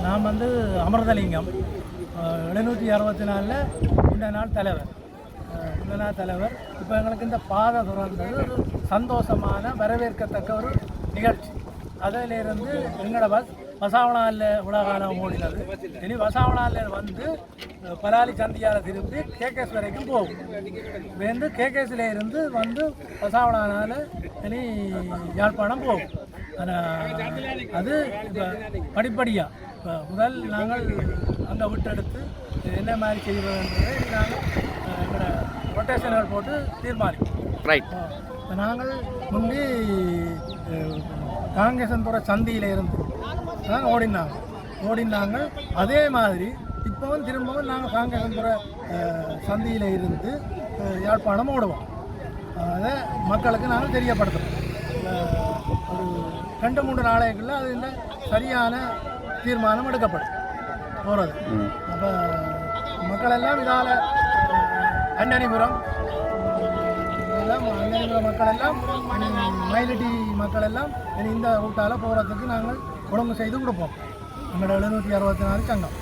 நான் வந்து அமிர்தலிங்கம் 764 இந்த நாள் தலைவர். இப்போ எங்களுக்கு இந்த பாதை திறந்தது ஒரு சந்தோஷமான வரவேற்கத்தக்க ஒரு நிகழ்ச்சி. அதிலிருந்து எங்களோட வசாவனாலில் உலகாலம் ஓடினது. இனி வசாவனாலில் வந்து பலாலி சந்தியால் திரும்பி கேகேஎஸ் வரைக்கும் போகும். வந்து கேகேஎஸ்ல இருந்து வந்து வசாவனால இனி யாழ்ப்பாணம் போகும். அது இப்போ படிப்படியாக இப்போ முதல் நாங்கள் அங்கே விட்டெடுத்து என்ன மாதிரி செய்வதுன்றதை நாங்கள் எங்களோட ரொட்டேஷன்கள் போட்டு தீர்மானிப்போம். ரைட். நாங்கள் முந்தி காங்கேசன்துறை சந்தியில் இருந்து தான் ஓடினாங்க. அதே மாதிரி இப்போவும் திரும்பவும் நாங்கள் காங்கேசன்துறை சந்தியில் இருந்து யாழ்ப்பாணம் ஓடுவோம். அதை மக்களுக்கு நாங்கள் தெரியப்படுத்துகிறோம். ஒரு 2-3 நாளைக்குள்ள அதில் சரியான தீர்மானம் எடுக்கப்படும் போகிறது. அப்போ மக்கள் எல்லாம் இதால் அன்னனிபுரம் மக்கள் எல்லாம் மயிலட்டி மக்கள் எல்லாம் இந்த ரூட்டால் போகிறதுக்கு நாங்கள் ஒழுங்கு செய்து கொடுப்போம். எங்களோட 764 சங்கம்.